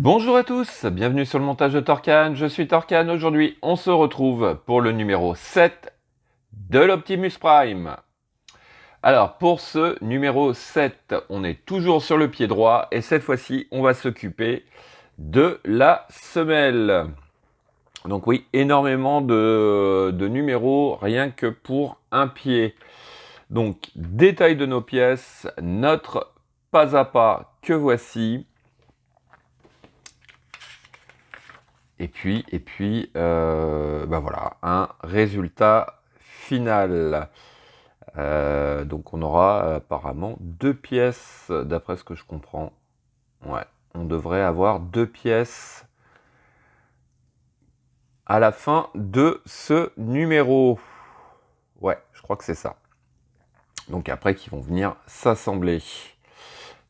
Bonjour à tous, bienvenue sur le montage de Torcan, je suis Torcan. Aujourd'hui on se retrouve pour le numéro 7 de l'Optimus Prime. Alors pour ce numéro 7, on est toujours sur le pied droit et cette fois-ci on va s'occuper de la semelle. Donc oui, énormément de numéros rien que pour un pied. Donc détail de nos pièces, notre pas à pas que voici. Et puis, voilà, un résultat final. Donc on aura apparemment 2 pièces, d'après ce que je comprends. Ouais, on devrait avoir 2 pièces à la fin de ce numéro. Ouais, je crois que c'est ça. Donc après, qui vont venir s'assembler.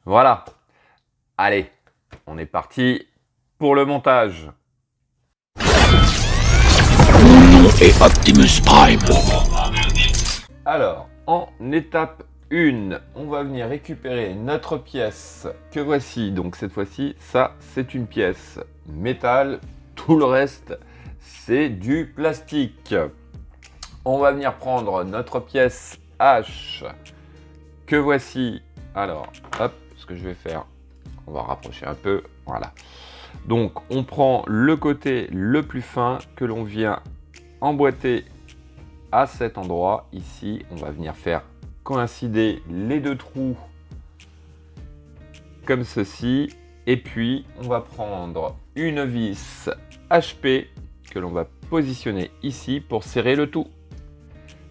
Voilà. Allez, on est parti pour le montage. Et Optimus Prime. Alors, en étape 1, on va venir récupérer notre pièce que voici. Donc cette fois-ci, ça c'est une pièce métal, tout le reste c'est du plastique. On va venir prendre notre pièce H que voici. Alors, hop, ce que je vais faire, on va rapprocher un peu, voilà. Donc on prend le côté le plus fin que l'on vient emboîter à cet endroit. Ici, on va venir faire coïncider les deux trous comme ceci. Et puis, on va prendre une vis HP que l'on va positionner ici pour serrer le tout.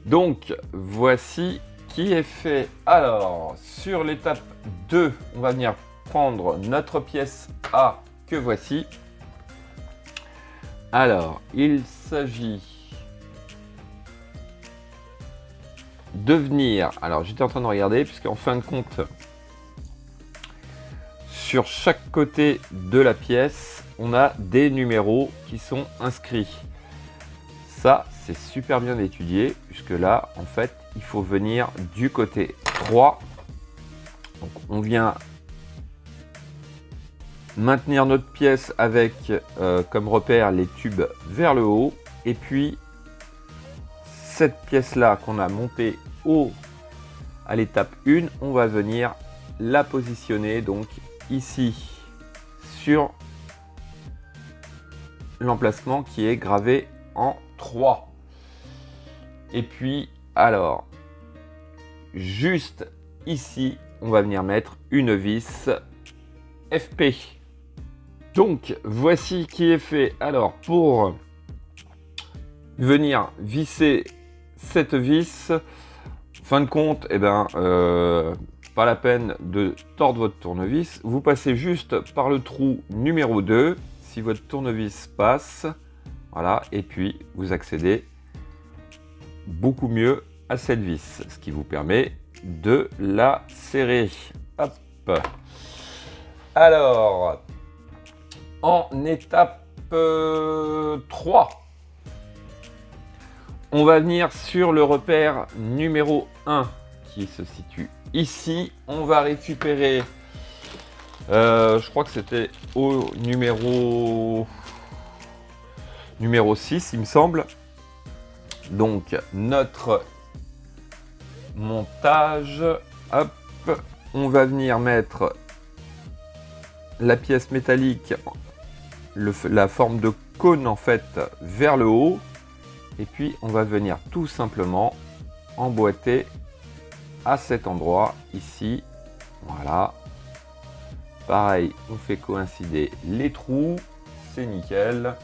Donc, voici qui est fait. Alors, sur l'étape 2, on va venir prendre notre pièce A que voici. Alors, il s'agit de venir, alors j'étais en train de regarder, puisqu'en fin de compte, sur chaque côté de la pièce, on a des numéros qui sont inscrits. Ça, c'est super bien étudié, puisque là, en fait, il faut venir du côté 3. Donc, on vient maintenir notre pièce avec, comme repère, les tubes vers le haut. Et puis, cette pièce-là qu'on a montée à l'étape 1, on va venir la positionner donc ici sur l'emplacement qui est gravé en 3. Et puis, alors, juste ici, on va venir mettre une vis FP. Donc, voici qui est fait. Alors, pour venir visser cette vis, fin de compte, pas la peine de tordre votre tournevis. Vous passez juste par le trou numéro 2, si votre tournevis passe. Voilà, et puis vous accédez beaucoup mieux à cette vis, ce qui vous permet de la serrer. Hop. Alors, en étape 3, on va venir sur le repère numéro 1 qui se situe ici. On va récupérer, je crois que c'était au numéro 6, il me semble. Donc notre montage, hop, on va venir mettre la pièce métallique, la forme de cône en fait, vers le haut. Et puis, on va venir tout simplement emboîter à cet endroit, ici. Voilà. Pareil, on fait coïncider les trous. C'est nickel.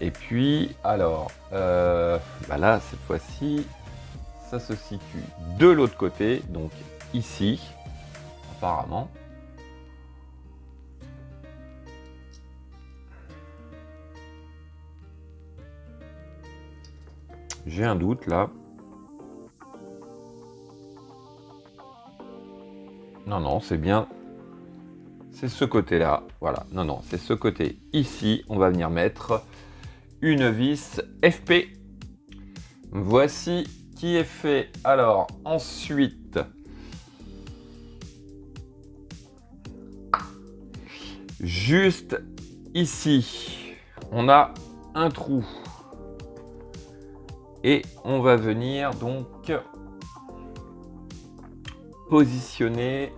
Et puis, alors, là, cette fois-ci, ça se situe de l'autre côté. Donc, ici, apparemment. J'ai un doute là. Non, c'est bien. C'est ce côté-là. Voilà. Non, c'est ce côté. Ici, on va venir mettre une vis FP. Voici qui est fait. Alors, ensuite, Juste ici, on a un trou. Et on va venir donc positionner.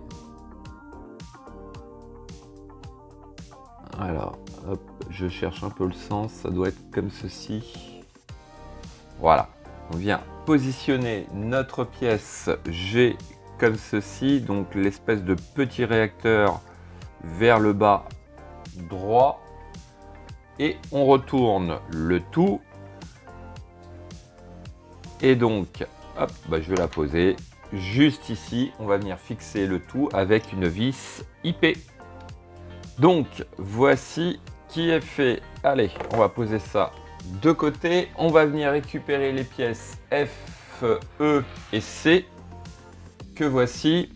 Alors, hop, je cherche un peu le sens, ça doit être comme ceci. Voilà, on vient positionner notre pièce G comme ceci, donc l'espèce de petit réacteur vers le bas droit. Et on retourne le tout. Et donc, hop, bah, je vais la poser juste ici. On va venir fixer le tout avec une vis IP. Donc, voici qui est fait. Allez, on va poser ça de côté. On va venir récupérer les pièces F, E et C que voici.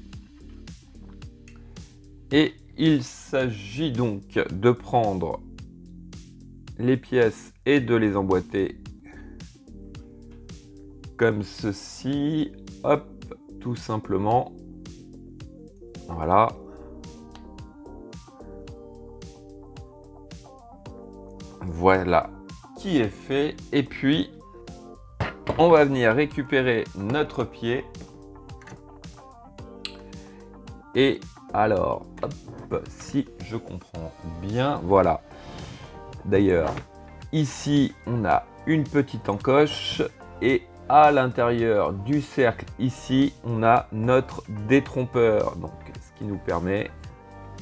Et il s'agit donc de prendre les pièces et de les emboîter comme ceci, hop, tout simplement, voilà. Voilà qui est fait. Et puis, on va venir récupérer notre pied. Et alors, hop, si je comprends bien, voilà. D'ailleurs, ici, on a une petite encoche et à l'intérieur du cercle, ici, on a notre détrompeur. Donc, ce qui nous permet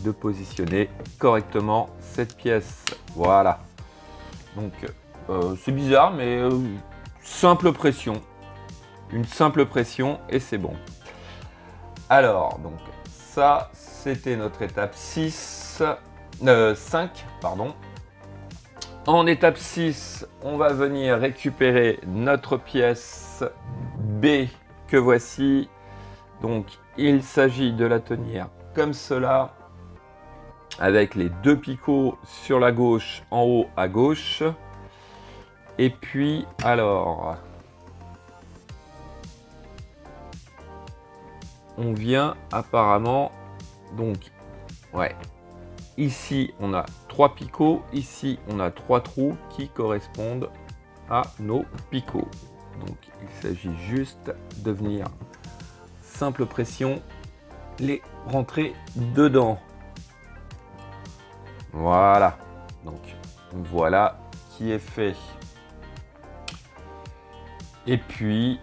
de positionner correctement cette pièce. Voilà. Donc, c'est bizarre, mais simple pression. Une simple pression et c'est bon. Alors, donc, ça, c'était notre étape 5, pardon. En étape 6, on va venir récupérer notre pièce B que voici. Donc, il s'agit de la tenir comme cela, avec les deux picots sur la gauche, en haut à gauche. Et puis, alors, on vient apparemment, donc, ouais. Ici, on a 3 picots. Ici, on a 3 trous qui correspondent à nos picots. Donc, il s'agit juste de venir, simple pression, les rentrer dedans. Voilà. Donc, voilà qui est fait. Et puis,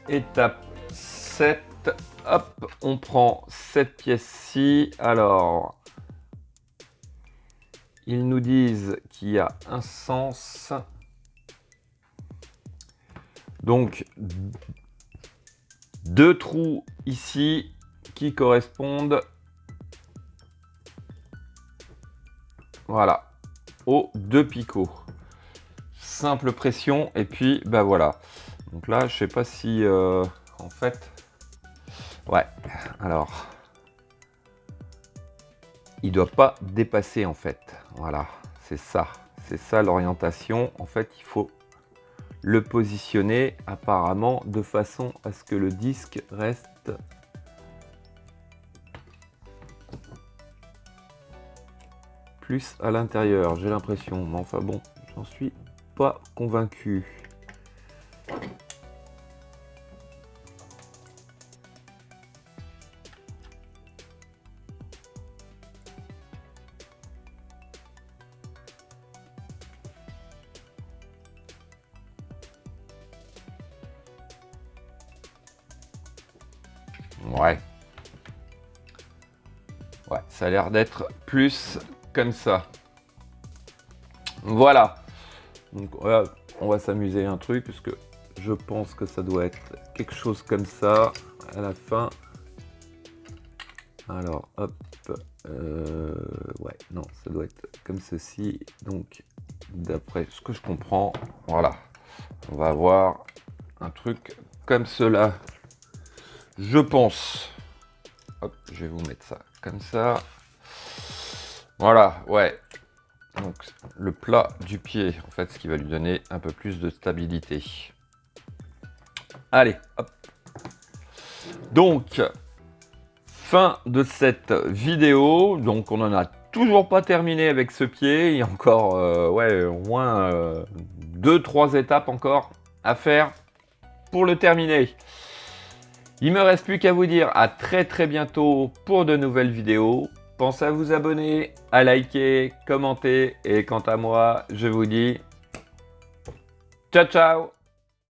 étape 7. Hop, on prend cette pièce-ci. Alors, ils nous disent qu'il y a un sens. Donc, 2 trous ici qui correspondent, voilà, aux 2 picots. Simple pression et puis, bah voilà. Donc là, je sais pas si, en fait... Ouais, alors, il doit pas dépasser en fait, voilà, c'est ça l'orientation. En fait, il faut le positionner apparemment de façon à ce que le disque reste plus à l'intérieur, j'ai l'impression, mais enfin bon, j'en suis pas convaincu. Ouais, ça a l'air d'être plus comme ça. Voilà. Donc voilà, on va s'amuser un truc parce que je pense que ça doit être quelque chose comme ça à la fin. Alors, hop. Ouais, non, ça doit être comme ceci. Donc, d'après ce que je comprends, voilà. On va avoir un truc comme cela. Je pense. Hop, je vais vous mettre ça comme ça. Voilà, ouais. Donc, le plat du pied, en fait, ce qui va lui donner un peu plus de stabilité. Allez, hop. Donc, Fin de cette vidéo. Donc on n'en a toujours pas terminé avec ce pied. Il y a encore au moins 2-3 étapes encore à faire pour le terminer. Il me reste plus qu'à vous dire à très bientôt pour de nouvelles vidéos. Pensez à vous abonner, à liker, commenter et quant à moi, je vous dis ciao ciao.